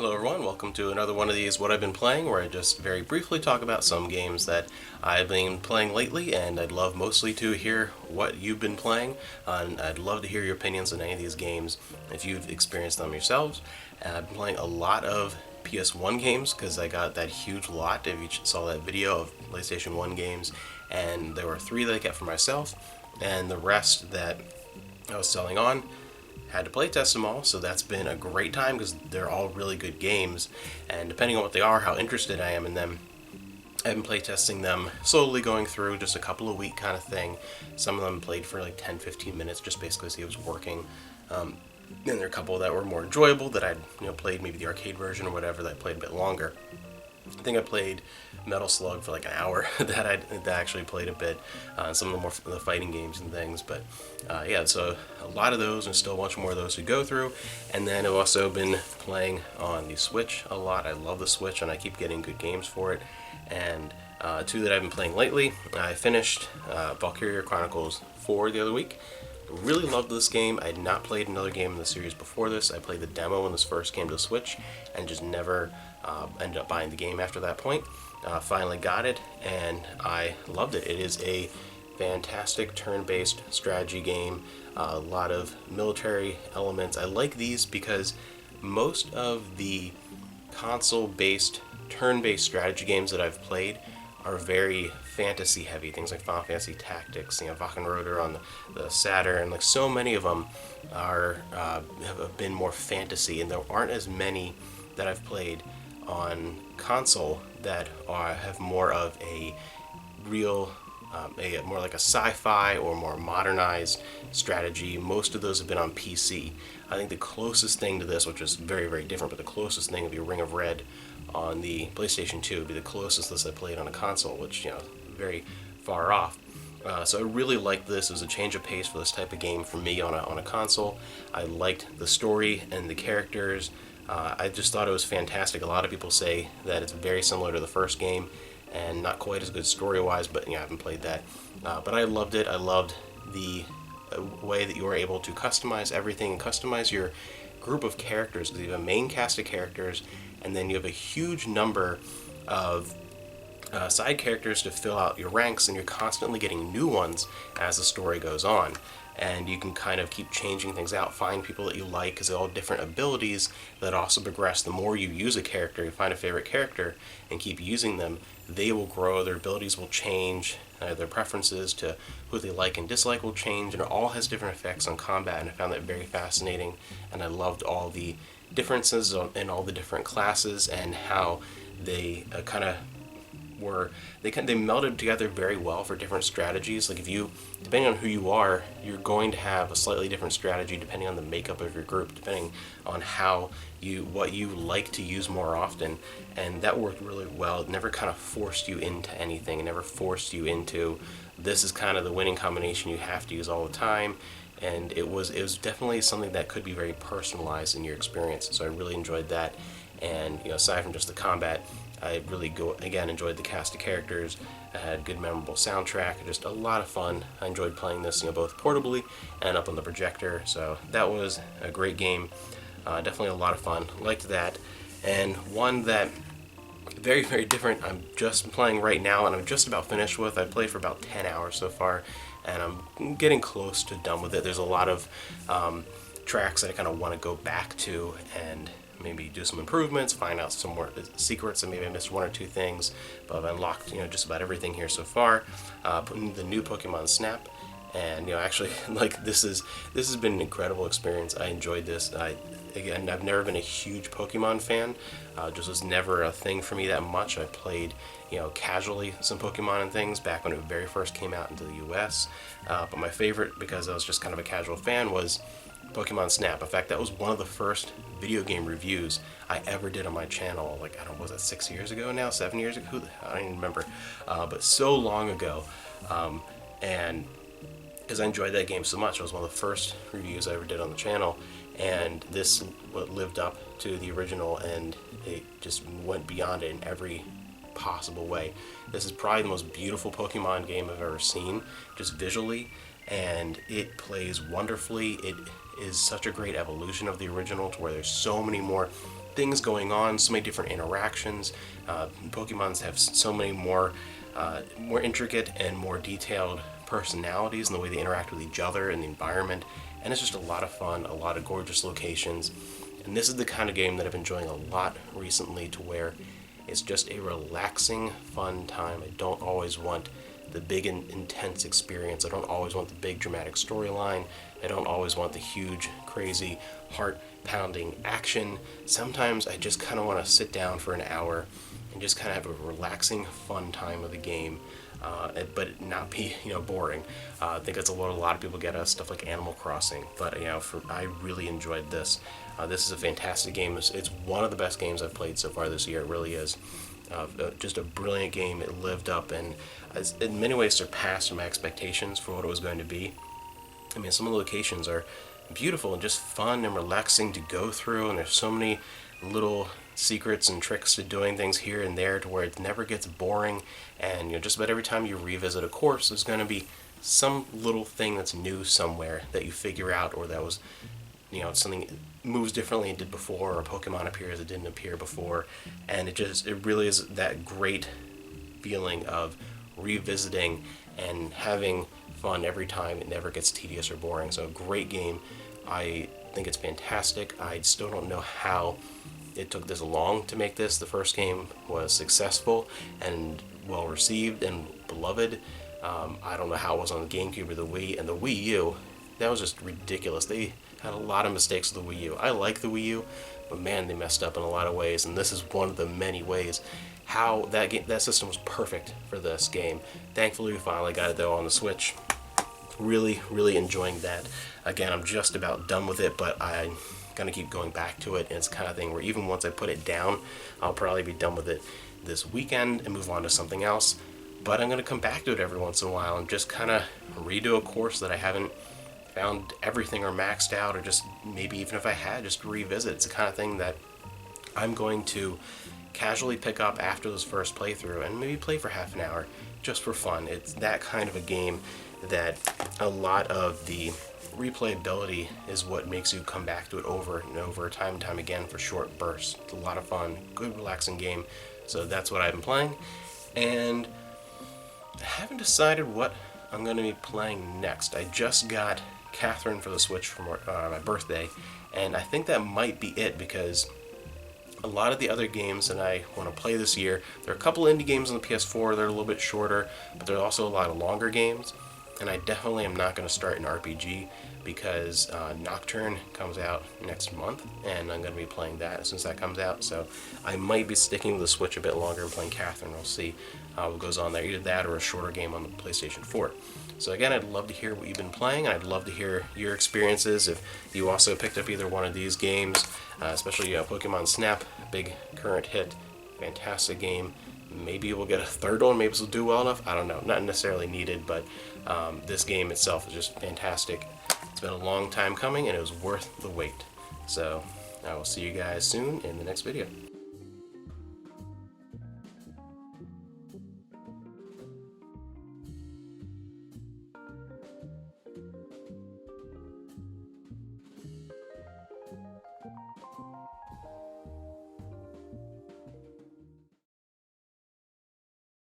Hello everyone, welcome to another one of these What I've Been Playing, where I just very briefly talk about some games that I've been playing lately, and I'd love mostly to hear what you've been playing, and I'd love to hear your opinions on any of these games if you've experienced them yourselves. And I've been playing a lot of PS1 games because I got that huge lot. If you saw that video of PlayStation 1 games, and there were 3 that I kept for myself, and the rest that I was selling on. Had to playtest them all, so that's been a great time because they're all really good games, and depending on what they are, how interested I am in them, I've been playtesting them slowly, going through just a couple of week kind of thing. Some of them played for like 10-15 minutes, just basically see it was working. Then there are a couple that were more enjoyable that I'd played maybe the arcade version or whatever that I played a bit longer. I think I played Metal Slug for like an hour that actually played a bit, some of the fighting games and things, but yeah, so a lot of those and still a bunch more of those to go through. And then I've also been playing on the Switch a lot. I love the Switch and I keep getting good games for it. And 2 that I've been playing lately, I finished Valkyria Chronicles 4 the other week. Really loved this game. I had not played another game in the series before this. I played the demo when this first came to the Switch and just never ended up buying the game after that point. Finally got it and I loved it. It is a fantastic turn-based strategy game. A lot of military elements. I like these because most of the console-based turn-based strategy games that I've played are very fantasy heavy. Things like Final Fantasy Tactics, Wachenroder on the Saturn, like so many of them have been more fantasy, and there aren't as many that I've played on console that have more of a real, more like a sci-fi or more modernized strategy. Most of those have been on PC. I think the closest thing to this, which is very, very different, but the closest thing would be Ring of Red on the PlayStation 2, would be the closest this I played on a console, which, very far off. So I really liked this. It was a change of pace for this type of game for me on a console. I liked the story and the characters. I just thought it was fantastic. A lot of people say that it's very similar to the first game and not quite as good story-wise, but I haven't played that. But I loved it. I loved the way that you were able to customize everything and customize your group of characters, because you have a main cast of characters and then you have a huge number of side characters to fill out your ranks, and you're constantly getting new ones as the story goes on. And you can kind of keep changing things out, find people that you like, because they all have different abilities that also progress. The more you use a character, you find a favorite character and keep using them, they will grow, their abilities will change, their preferences to who they like and dislike will change, and it all has different effects on combat, and I found that very fascinating. And I loved all the differences in all the different classes and how they they melded together very well for different strategies. Like, if you, depending on who you are, you're going to have a slightly different strategy depending on the makeup of your group, depending on what you like to use more often. And that worked really well. It never kind of forced you into anything. It never forced you into, this is kind of the winning combination you have to use all the time. And it was definitely something that could be very personalized in your experience. So I really enjoyed that. And aside from just the combat, I really enjoyed the cast of characters. I had good, memorable soundtrack, just a lot of fun. I enjoyed playing this, both portably and up on the projector. So that was a great game. Definitely a lot of fun. Liked that. And one that very, very different. I'm just playing right now, and I'm just about finished with. I played for about 10 hours so far, and I'm getting close to done with it. There's a lot of tracks that I kind of want to go back to and maybe do some improvements, find out some more secrets, and maybe I missed 1 or 2 things, but I've unlocked just about everything here so far. Putting the new Pokemon Snap, and actually, like, this has been an incredible experience. I enjoyed this. I've never been a huge Pokemon fan. Just was never a thing for me that much. I played casually some Pokemon and things back when it very first came out into the US, but my favorite, because I was just kind of a casual fan, was Pokemon Snap. In fact, that was one of the first video game reviews I ever did on my channel. Like, I don't know, was that 6 years ago now? 7 years ago? I don't even remember. But so long ago. And because I enjoyed that game so much, it was one of the first reviews I ever did on the channel. And this lived up to the original, and it just went beyond it in every possible way. This is probably the most beautiful Pokemon game I've ever seen, just visually, and it plays wonderfully. It is such a great evolution of the original, to where there's so many more things going on, so many different interactions. Pokemons have so many more intricate and more detailed personalities in the way they interact with each other and the environment, and it's just a lot of fun, a lot of gorgeous locations. And this is the kind of game that I've been enjoying a lot recently, to where it's just a relaxing, fun time. I don't always want the big and intense experience. I don't always want the big dramatic storyline. I don't always want the huge, crazy, heart-pounding action. Sometimes I just kind of want to sit down for an hour and just kind of have a relaxing, fun time of the game, but it not be boring. I think that's what a lot of people get out of stuff like Animal Crossing. But I really enjoyed this. This is a fantastic game. It's one of the best games I've played so far this year. It really is. Just a brilliant game. It lived up and in many ways surpassed my expectations for what it was going to be. I mean, some of the locations are beautiful and just fun and relaxing to go through, and there's so many little secrets and tricks to doing things here and there, to where it never gets boring. And just about every time you revisit a course, there's going to be some little thing that's new somewhere that you figure out, or that was something moves differently and did before, or a Pokemon appears that didn't appear before. And it really is that great feeling of revisiting and having fun every time. It never gets tedious or boring. So a great game. I think it's fantastic. I still don't know how it took this long to make this. The first game was successful and well received and beloved. I don't know how it was on the GameCube or the Wii. And the Wii U, that was just ridiculous. They had a lot of mistakes with the Wii U. I like the Wii U, but man, they messed up in a lot of ways, and this is one of the many ways how that system was perfect for this game. Thankfully, we finally got it though on the Switch. Really, really enjoying that. Again, I'm just about done with it, but I'm gonna keep going back to it, and it's the kind of thing where even once I put it down, I'll probably be done with it this weekend and move on to something else. But I'm gonna come back to it every once in a while and just kind of redo a course that I haven't found everything or maxed out, or just maybe even if I had, just revisit. It's the kind of thing that I'm going to casually pick up after this first playthrough and maybe play for half an hour just for fun. It's that kind of a game that a lot of the replayability is what makes you come back to it over and over, time and time again, for short bursts. It's a lot of fun, good relaxing game. So that's what I've been playing, and I haven't decided what I'm going to be playing next. I just got Catherine for the Switch for my birthday, and I think that might be it, because a lot of the other games that I want to play this year, there are a couple indie games on the PS4 that are a little bit shorter, but there are also a lot of longer games, and I definitely am not going to start an RPG, because Nocturne comes out next month, and I'm going to be playing that as soon as that comes out. So I might be sticking with the Switch a bit longer and playing Catherine. We'll see what goes on there, either that or a shorter game on the PlayStation 4. So again, I'd love to hear what you've been playing, and I'd love to hear your experiences. If you also picked up either one of these games, especially Pokemon Snap, big current hit, fantastic game. Maybe we'll get a third one, maybe this will do well enough, I don't know, not necessarily needed, but this game itself is just fantastic. It's been a long time coming, and it was worth the wait. So I will see you guys soon in the next video.